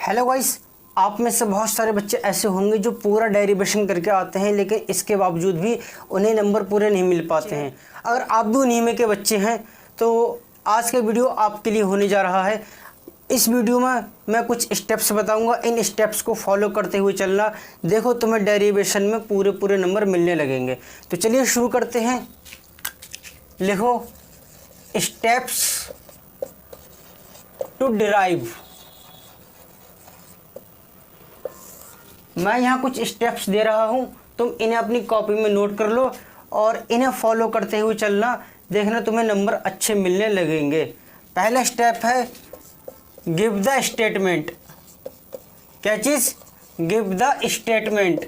Hello guys, आप में से बहुत सारे बच्चे ऐसे होंगे जो पूरा डेरिवेशन करके आते हैं, लेकिन इसके बावजूद भी उन्हें नंबर पूरे नहीं मिल पाते हैं। अगर आप भी उन्हीं में के बच्चे हैं तो आज का वीडियो आपके लिए होने जा रहा है। इस वीडियो में मैं कुछ स्टेप्स बताऊंगा, इन स्टेप्स को फॉलो करते हुए चलना। देखो तुम्हें डेरिवेशन में पूरे नंबर मिलने लगेंगे। तो चलिए शुरू करते हैं। लिखो स्टेप्स टू डिराइव। मैं यहाँ कुछ स्टेप्स दे रहा हूँ, तुम इन्हें अपनी कॉपी में नोट कर लो और इन्हें फॉलो करते हुए चलना। देखना तुम्हें नंबर अच्छे मिलने लगेंगे। पहला स्टेप है गिव द स्टेटमेंट। क्या चीज़? Give the statement.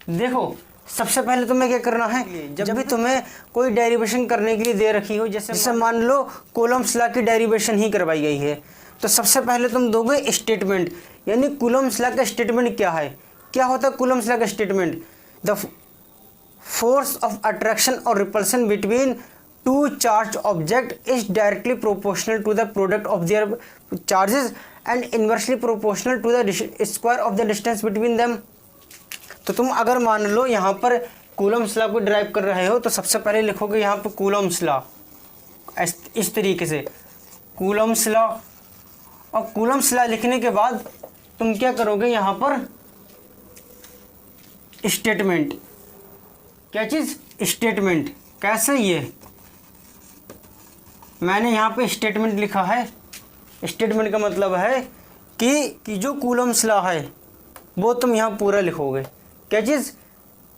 देखो सबसे पहले तुम्हें क्या करना है, जब भी तुम्हें कोई डेरिवेशन करने के लिए दे रखी हो, जैसे मान लो कूलम्ब्स लॉ की डेरिवेशन ही करवाई गई है, तो सबसे पहले तुम दोगे स्टेटमेंट। यानी कूलम्ब्स लॉ का स्टेटमेंट क्या है? क्या होता है कूलम्ब्स लॉ का statement? The force of attraction और repulsion between two charge object is directly proportional to the product of their charges and inversely proportional to the square of the distance between them. तो तुम अगर मान लो यहाँ पर Coulomb's law को derive कर रहे हो, तो सबसे पहले लिखोगे यहाँ पर कूलम्ब्स लॉ इस तरीके से, कूलम्ब्स लॉ। और कूलम्ब्स लॉ लिखने के बाद तुम क्या करोगे, यहाँ पर स्टेटमेंट। क्या चीज़? स्टेटमेंट। कैसे? ये मैंने यहाँ पे स्टेटमेंट लिखा है। स्टेटमेंट का मतलब है कि जो कूलम्ब्स लॉ है वो तुम यहाँ पूरा लिखोगे। क्या चीज़?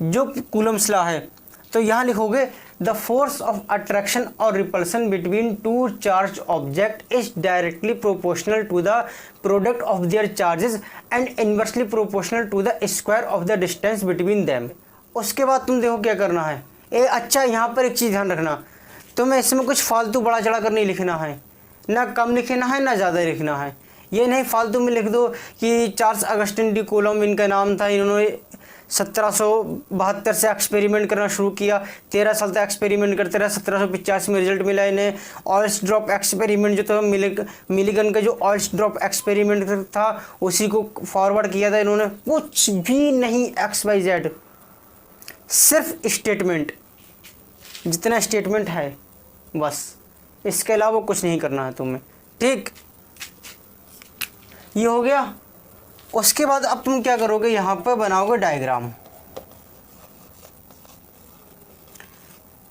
जो कूलम्ब्स लॉ है, तो यहाँ लिखोगे द फोर्स ऑफ अट्रैक्शन और repulsion between two charge object is directly proportional to the product of their charges and inversely proportional to the square of the distance between them. उसके बाद तुम देखो क्या करना है। अच्छा, यहाँ पर एक चीज़ ध्यान रखना, तुम्हें इसमें कुछ फालतू बड़ा चढ़ा कर नहीं लिखना है, ना कम लिखना है ना ज़्यादा लिखना है। ये नहीं फालतू में लिख दो कि चार्ल्स अगस्टिन डी कूलम्ब इनका नाम था, इन्होंने 1772 से एक्सपेरिमेंट करना शुरू किया, 13 साल तक एक्सपेरिमेंट करते रहे, 1785 में रिजल्ट मिला इन्हें। ऑयल्स ड्रॉप एक्सपेरिमेंट जो था मिलिगन का जो ऑयल्स ड्रॉप एक्सपेरिमेंट था उसी को फॉरवर्ड किया था इन्होंने। कुछ भी नहीं XYZ, सिर्फ स्टेटमेंट। जितना स्टेटमेंट है बस, इसके अलावा कुछ नहीं करना है तुम्हें। ठीक, ये हो गया। उसके बाद अब तुम क्या करोगे, यहाँ पर बनाओगे डायग्राम।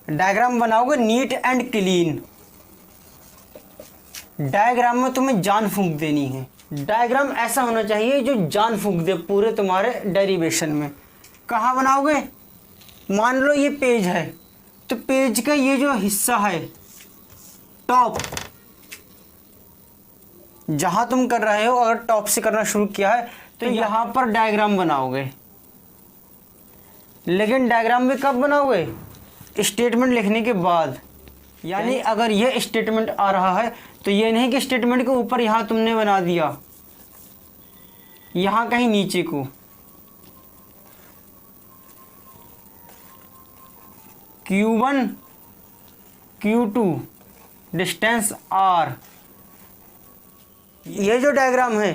डायग्राम बनाओगे नीट एंड क्लीन। डायग्राम में तुम्हें जान फूंक देनी है। डायग्राम ऐसा होना चाहिए जो जान फूंक दे पूरे तुम्हारे डेरिवेशन में। कहाँ बनाओगे? मान लो ये पेज है, तो पेज का ये जो हिस्सा है टॉप, जहां तुम कर रहे हो, अगर टॉप से करना शुरू किया है तो यहां पर डायग्राम बनाओगे। लेकिन डायग्राम भी कब बनाओगे? स्टेटमेंट लिखने के बाद। यानी अगर ये स्टेटमेंट आ रहा है तो ये नहीं कि स्टेटमेंट के ऊपर यहां तुमने बना दिया, यहां कहीं नीचे को। Q1 Q2 distance R। ये जो डायग्राम है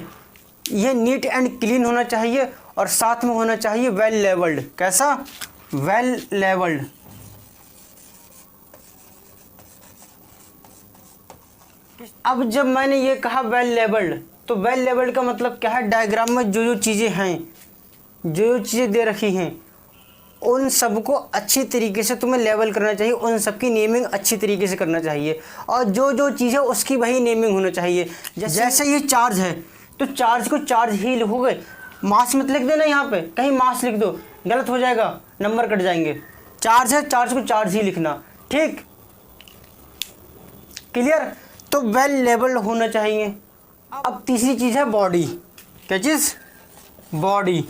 ये नीट एंड क्लीन होना चाहिए और साथ में होना चाहिए वेल लेवल्ड। कैसा? Well levelled. अब जब मैंने ये कहा वेल लेवल्ड, तो वेल लेवल्ड का मतलब क्या है? डायग्राम में जो चीज़ें हैं, जो चीज़ें दे रखी हैं, उन सबको अच्छी तरीके से तुम्हें लेवल करना चाहिए, उन सब की नेमिंग अच्छी तरीके से करना चाहिए। और जो चीज़ है उसकी वही नेमिंग होना चाहिए। जैसे ये चार्ज है तो चार्ज को चार्ज ही लिखोगे, मास मत लिख देना। यहाँ पे कहीं मास लिख दो, गलत हो जाएगा, नंबर कट जाएंगे। चार्ज है, चार्ज को चार्ज ही लिखना। ठीक, क्लियर? तो वेल लेवल्ड होना चाहिए। अब तीसरी चीज़ है बॉडी। क्या चीज़? बॉडी।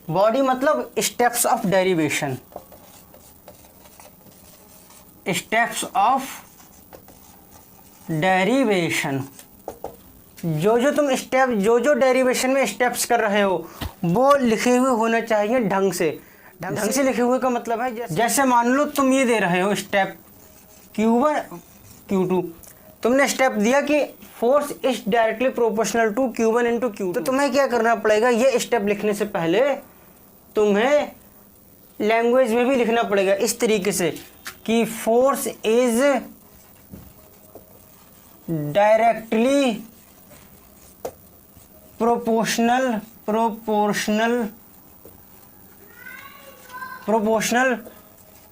बॉडी मतलब steps of derivation. Steps of derivation, जो तुम स्टेप, जो डेरिवेशन में स्टेप्स कर रहे हो वो लिखे हुए होना चाहिए ढंग से। ढंग से लिखे हुए का मतलब है जैसे मान लो तुम ये दे रहे हो स्टेप Q1 Q2, तुमने स्टेप दिया कि force is directly proportional to Q1 into Q2, तो तुम्हें क्या करना पड़ेगा, ये स्टेप लिखने से पहले तुम्हें लैंग्वेज में भी लिखना पड़ेगा इस तरीके से कि force is directly proportional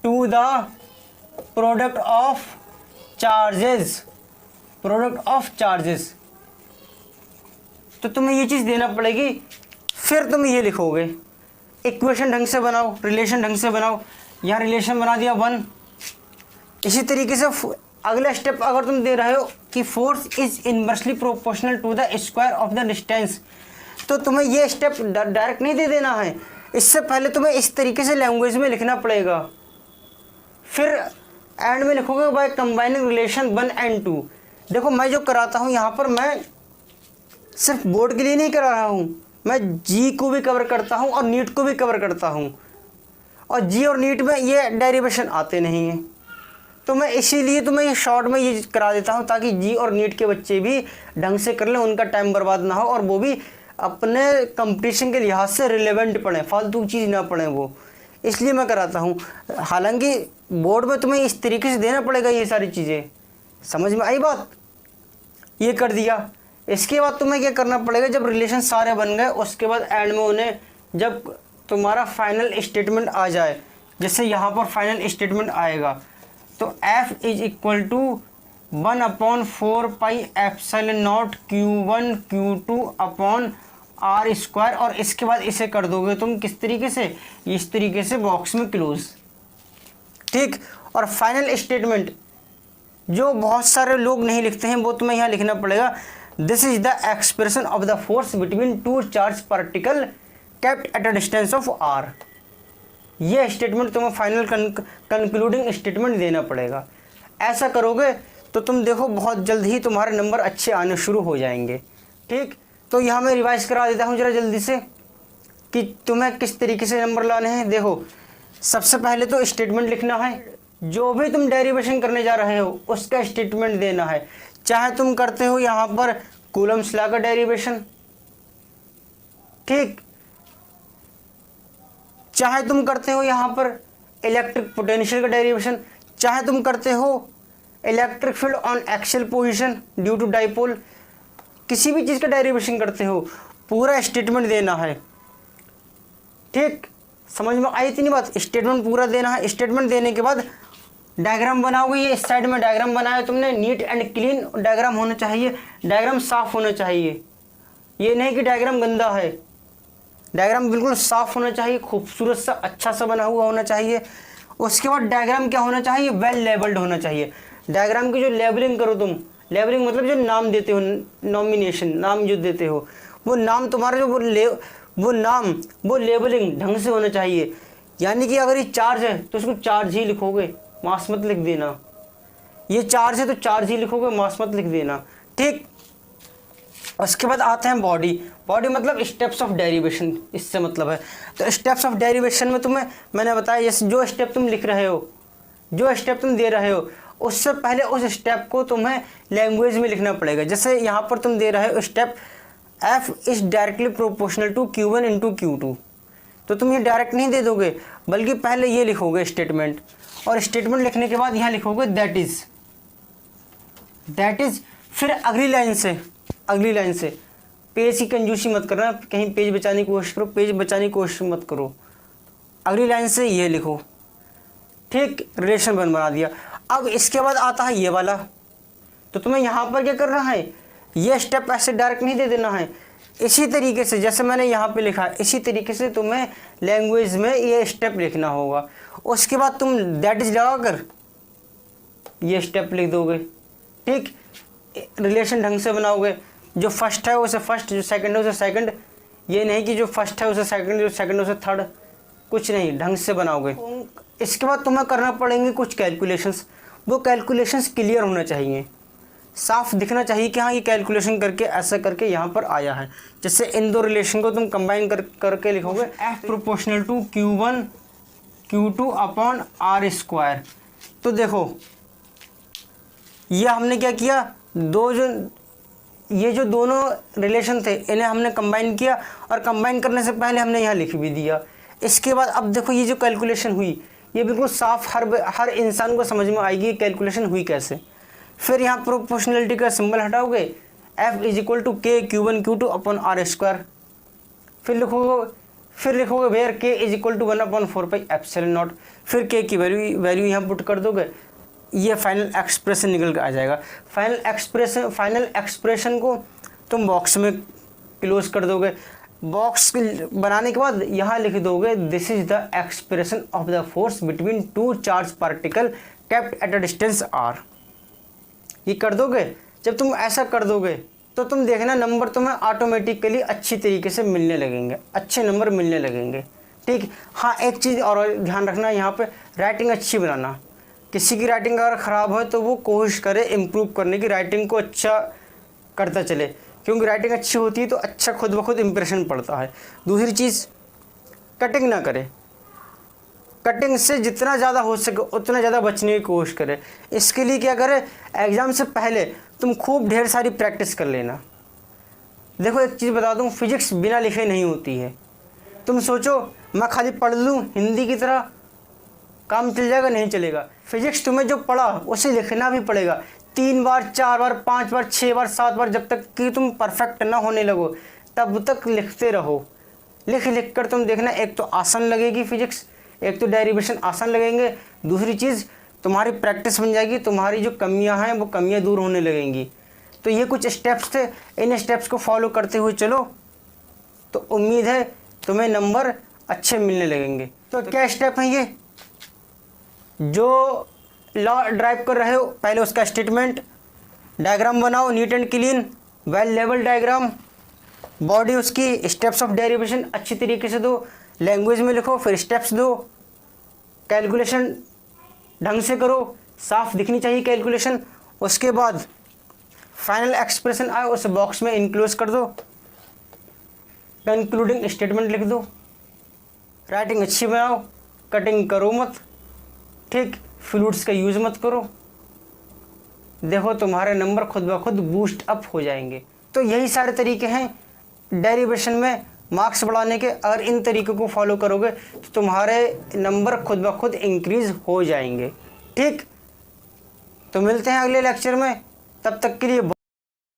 to the product of charges. तो तुम्हें ये चीज़ देना पड़ेगी, फिर तुम ये लिखोगे, इक्वेशन ढंग से बनाओ, रिलेशन ढंग से बनाओ। यहाँ रिलेशन बना दिया 1। इसी तरीके से अगला स्टेप अगर तुम दे रहे हो कि force is inversely proportional to the square of the distance, तो तुम्हें ये स्टेप डायरेक्ट नहीं दे देना है, इससे पहले तुम्हें इस तरीके से लैंग्वेज में लिखना पड़ेगा। फिर एंड में लिखोगे बाय कंबाइनिंग रिलेशन 1 and 2। देखो मैं जो कराता हूँ यहाँ पर, मैं सिर्फ बोर्ड के लिए नहीं करा रहा हूँ, मैं जी को भी कवर करता हूँ और नीट को भी कवर करता हूँ, और जी और नीट में ये डेरिवेशन आते नहीं हैं, तो मैं इसीलिए तुम्हें ये शॉर्ट में ये करा देता हूँ ताकि जी और नीट के बच्चे भी ढंग से कर लें, उनका टाइम बर्बाद ना हो और वो भी अपने कंपटीशन के लिहाज से रिलेवेंट पढ़ें, फालतू चीज़ ना पढ़ें वो, इसलिए मैं कराता हूँ। हालांकि बोर्ड में तुम्हें इस तरीके से देना पड़ेगा ये सारी चीज़ें, समझ में आई बात। ये कर दिया, इसके बाद तुम्हें क्या करना पड़ेगा, जब रिलेशन सारे बन गए उसके बाद एंड में उन्हें, जब तुम्हारा फाइनल स्टेटमेंट आ जाए, जैसे यहाँ पर फाइनल स्टेटमेंट आएगा, तो F is equal to 1/4πε0 Q1 Q2 upon R square, और इसके बाद इसे कर दोगे तुम किस तरीके से, इस तरीके से बॉक्स में क्लोज, ठीक। और फाइनल स्टेटमेंट जो बहुत सारे लोग नहीं लिखते हैं वो तुम्हें यहाँ लिखना पड़ेगा, this is the expression of the force between 2 charge particle kept at a distance of R। ये स्टेटमेंट तुम्हें फाइनल कंक्लूडिंग स्टेटमेंट देना पड़ेगा। ऐसा करोगे तो तुम देखो बहुत जल्द ही तुम्हारे नंबर अच्छे आने शुरू हो जाएंगे, ठीक। तो यहाँ मैं रिवाइज करा देता हूँ जरा जल्दी से कि तुम्हें किस तरीके से नंबर लाने हैं। देखो सबसे पहले तो स्टेटमेंट लिखना है, जो भी तुम डेरिवेशन करने जा रहे हो उसका स्टेटमेंट देना है, चाहे तुम करते हो यहाँ पर कूलम्स लॉ का डेरिवेशन, ठीक, चाहे तुम करते हो यहाँ पर इलेक्ट्रिक पोटेंशियल का डेरिवेशन, चाहे तुम करते हो electric field on axial position due to dipole, किसी भी चीज़ का डेरिवेशन करते हो पूरा स्टेटमेंट देना है, ठीक। समझ में आई इतनी बात, स्टेटमेंट पूरा देना है। स्टेटमेंट देने के बाद डायग्राम बनाओगे, ये इस साइड में डायग्राम बनाया तुमने, नीट एंड क्लीन डायग्राम होना चाहिए, डायग्राम साफ होना चाहिए, ये नहीं कि डायग्राम गंदा है, डायग्राम बिल्कुल साफ होना चाहिए, खूबसूरत सा अच्छा सा बना हुआ होना चाहिए। उसके बाद डायग्राम क्या होना चाहिए, वेल लेबल्ड होना चाहिए। डायग्राम की जो लेबलिंग करो तुम, लेबलिंग मतलब जो नाम देते हो, नॉमिनेशन नाम जो देते हो, वो नाम तुम्हारा जो वो लेबलिंग ढंग से होना चाहिए। यानी कि अगर ये चार्ज है तो उसको चार्ज ही लिखोगे, मास मत लिख देना, ये चार्ज है तो चार्ज ही लिखोगे, मास मत लिख देना, ठीक। उसके बाद आते हैं बॉडी। बॉडी मतलब स्टेप्स ऑफ डेरिवेशन, इससे मतलब है। तो स्टेप्स ऑफ डेरिवेशन में तुम्हें मैंने बताया, जैसे जो स्टेप तुम लिख रहे हो, जो स्टेप तुम दे रहे हो, उससे पहले उस स्टेप को तुम्हें लैंग्वेज में लिखना पड़ेगा। जैसे यहाँ पर तुम दे रहे हो step F is directly proportional to Q1 into Q2, तो तुम ये डायरेक्ट नहीं दे दोगे, बल्कि पहले ये लिखोगे स्टेटमेंट, और स्टेटमेंट लिखने के बाद यहाँ लिखोगे दैट इज, फिर अगली लाइन से पेज की कंजूसी मत करना, कहीं पेज बचाने की कोशिश करो, पेज बचाने की कोशिश मत करो, अगली लाइन से ये लिखो, ठीक। रिलेशन बना दिया। अब इसके बाद आता है ये वाला, तो तुम्हें यहाँ पर क्या करना है, ये स्टेप ऐसे डायरेक्ट नहीं दे देना है, इसी तरीके से जैसे मैंने यहाँ पे लिखा है, इसी तरीके से तुम्हें लैंग्वेज में ये स्टेप लिखना होगा। उसके बाद तुम दैट इज लगाकर ये स्टेप लिख दोगे, ठीक। रिलेशन ढंग से बनाओगे, जो फर्स्ट है उसे फर्स्ट, जो सेकंड है उसे सेकंड, ये नहीं कि जो फर्स्ट है उसे सेकंड, जो सेकंड है उसे थर्ड, कुछ नहीं, ढंग से बनाओगे। इसके बाद तुम्हें करना पड़ेंगे कुछ कैलकुलेशंस, वो कैलकुलेशंस क्लियर होना चाहिए, साफ दिखना चाहिए कि हाँ ये कैलकुलेशन करके ऐसा करके यहाँ पर आया है। जैसे इन दो रिलेशन को तुम कंबाइन करके लिखोगे F proportional to Q1 Q2 upon R square. तो देखो ये हमने क्या किया, ये जो दोनों रिलेशन थे इन्हें हमने कंबाइन किया और कंबाइन करने से पहले हमने यहाँ लिख भी दिया। इसके बाद अब देखो ये जो कैलकुलेशन हुई ये बिल्कुल साफ हर इंसान को समझ में आएगी कैलकुलेशन हुई कैसे। फिर यहाँ प्रोपोर्शनलिटी का सिंबल हटाओगे, F is equal to K Q1 Q2 upon R square. फिर लिखोगे where K is equal to 1/4 epsilon naught. फिर K की वैल्यू यहाँ पुट कर दोगे, ये फाइनल एक्सप्रेशन निकल के आ जाएगा। फाइनल एक्सप्रेशन को तुम बॉक्स में क्लोज कर दोगे। बॉक्स बनाने के बाद यहाँ लिख दोगे this is the expression of the force between two charge particle kept at a distance r। ये कर दोगे। जब तुम ऐसा कर दोगे तो तुम देखना नंबर तुम्हें ऑटोमेटिकली अच्छी तरीके से मिलने लगेंगे, अच्छे नंबर मिलने लगेंगे। ठीक, हाँ एक चीज़ और ध्यान रखना, यहाँ पे राइटिंग अच्छी बनाना। किसी की राइटिंग अगर ख़राब हो तो वो कोशिश करे इम्प्रूव करने की, राइटिंग को अच्छा करता चले, क्योंकि राइटिंग अच्छी होती है तो अच्छा खुद ब खुद इम्प्रेशन पड़ता है। दूसरी चीज़, कटिंग ना करे। कटिंग से जितना ज़्यादा हो सके उतना ज़्यादा बचने की कोशिश करें। इसके लिए क्या करें, एग्ज़ाम से पहले तुम खूब ढेर सारी प्रैक्टिस कर लेना। देखो एक चीज़ बता दूँ, फिजिक्स बिना लिखे नहीं होती है। तुम सोचो मैं खाली पढ़ लूँ हिंदी की तरह काम चल जाएगा, नहीं चलेगा। फिजिक्स तुम्हें जो पढ़ा उसे लिखना भी पड़ेगा 3 बार 4 बार 5 बार 6 बार 7 बार, जब तक कि तुम परफेक्ट ना होने लगो तब तक लिखते रहो। लिख कर तुम देखना, एक तो आसान लगेगी फिजिक्स, एक तो डेरिवेशन आसान लगेंगे, दूसरी चीज़ तुम्हारी प्रैक्टिस बन जाएगी, तुम्हारी जो कमियां हैं वो कमियां दूर होने लगेंगी। तो ये कुछ स्टेप्स थे, इन स्टेप्स को फॉलो करते हुए चलो तो उम्मीद है तुम्हें नंबर अच्छे मिलने लगेंगे। तो क्या स्टेप हैं ये जो लॉ ड्राइव कर रहे हो, पहले उसका स्टेटमेंट, डायग्राम बनाओ neat and clean, well level diagram, body उसकी, स्टेप्स ऑफ डेरिवेशन अच्छी तरीके से दो, लैंग्वेज में लिखो, फिर स्टेप्स दो, कैलकुलेशन ढंग से करो, साफ दिखनी चाहिए कैलकुलेशन। उसके बाद फाइनल एक्सप्रेशन आए उस बॉक्स में इनक्लोज कर दो, कंक्लूडिंग स्टेटमेंट लिख दो। राइटिंग अच्छी बनाओ, कटिंग करो मत, ठीक, फ्लूट्स का यूज़ मत करो। देखो तुम्हारे नंबर खुद ब खुद बूस्ट अप हो जाएंगे। तो यही सारे तरीके हैं डेरिवेशन में मार्क्स बढ़ाने के। अगर इन तरीकों को फॉलो करोगे तो तुम्हारे नंबर खुद ब खुद इंक्रीज हो जाएंगे। ठीक, तो मिलते हैं अगले लेक्चर में, तब तक के लिए